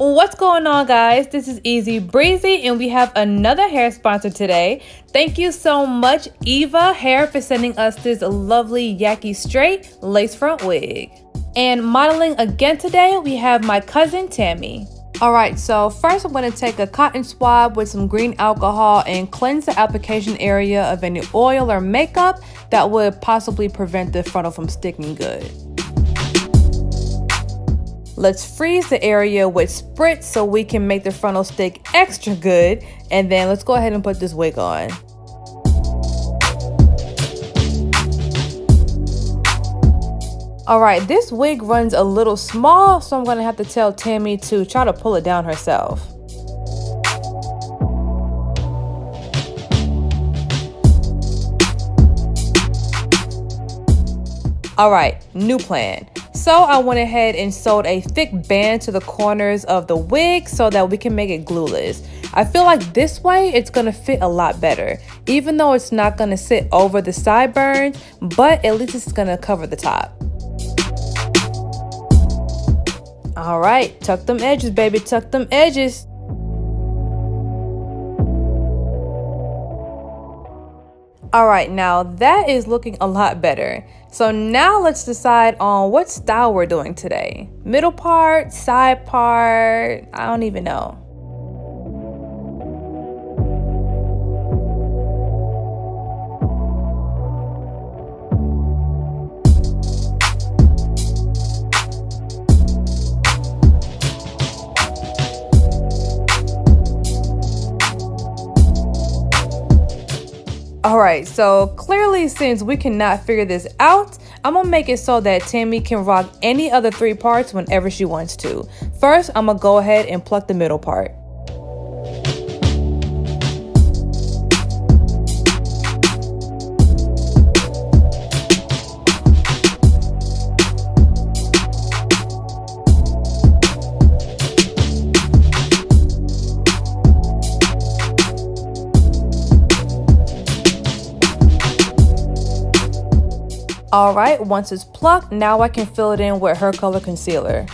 What's going on, guys? This is Easy Breezy and we have another hair sponsor today. Thank you so much, Eva Hair, for sending us this lovely yaki straight lace front wig. And modeling again today, we have my cousin Tammy. Alright, so first I'm going to take a cotton swab with some green alcohol and cleanse the application area of any oil or makeup that would possibly prevent the frontal from sticking good. Let's freeze the area with spritz so we can make the frontal stick extra good, and then let's go ahead and put this wig on. Alright, this wig runs a little small, so I'm going to have to tell Tammy to try to pull it down herself. Alright, new plan. So I went ahead and sewed a thick band to the corners of the wig so that we can make it glueless. I feel like this way it's going to fit a lot better, even though it's not going to sit over the sideburns, but at least it's going to cover the top. Alright, tuck them edges, baby, tuck them edges. Alright, now that is looking a lot better. So now let's decide on what style we're doing today. Middle part, side part, I don't even know. Alright, so clearly since we cannot figure this out, I'm going to make it so that Tammy can rock any other three parts whenever she wants to. First, I'm going to go ahead and pluck the middle part. Alright, once it's plucked, now I can fill it in with her color concealer.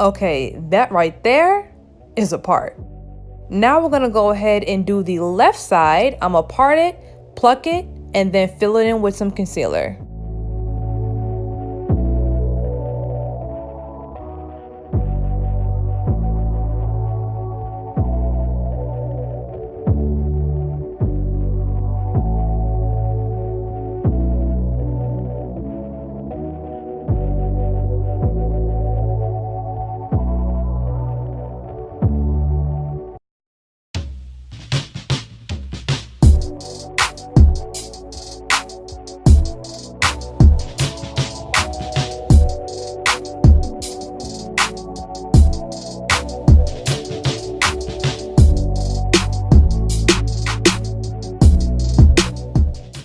Okay, that right there is a part. Now we're going to go ahead and do the left side. I'm going to part it, pluck it, and then fill it in with some concealer.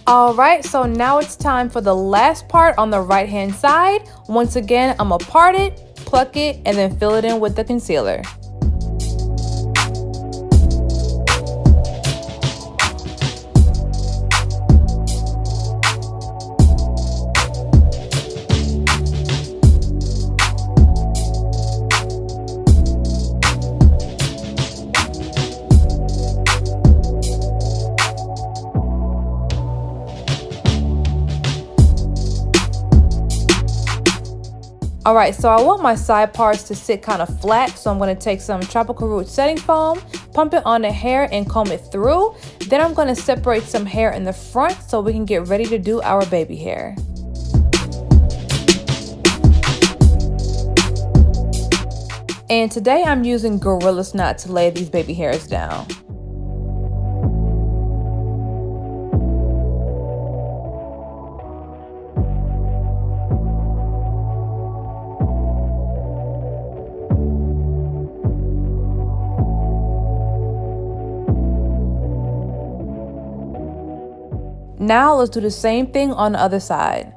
Alright, so now it's time for the last part on the right hand side. Once again, I'm going to part it, pluck it, and then fill it in with the concealer. Alright, so I want my side parts to sit kind of flat, so I'm going to take some tropical root setting foam, pump it on the hair and comb it through. Then I'm going to separate some hair in the front so we can get ready to do our baby hair. And today I'm using Gorilla Knot to lay these baby hairs down. Now let's do the same thing on the other side.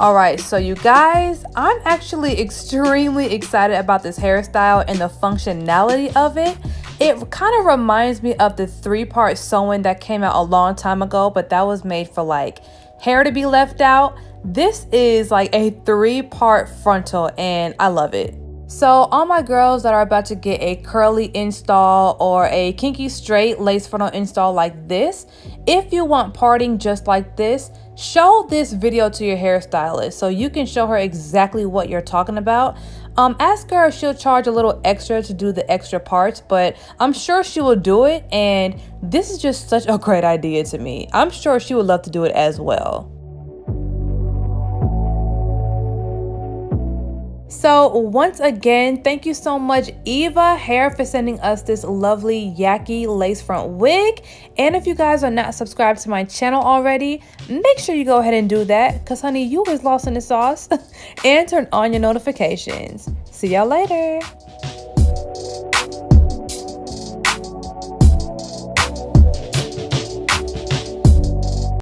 All right, so you guys, I'm actually extremely excited about this hairstyle and the functionality of it. It kind of reminds me of the 3-part sewing that came out a long time ago, but that was made for like hair to be left out. This is like a 3-part frontal and I love it. So all my girls that are about to get a curly install or a kinky straight lace frontal install like this, if you want parting just like this, show this video to your hairstylist so you can show her exactly what you're talking about. Ask her if she'll charge a little extra to do the extra parts, but I'm sure she will do it, and this is just such a great idea to me. I'm sure she would love to do it as well. So once again, thank you so much Eva Hair for sending us this lovely yaki lace front wig. And if you guys are not subscribed to my channel already, make sure you go ahead and do that, because honey, you was lost in the sauce. And turn on your notifications. See y'all later.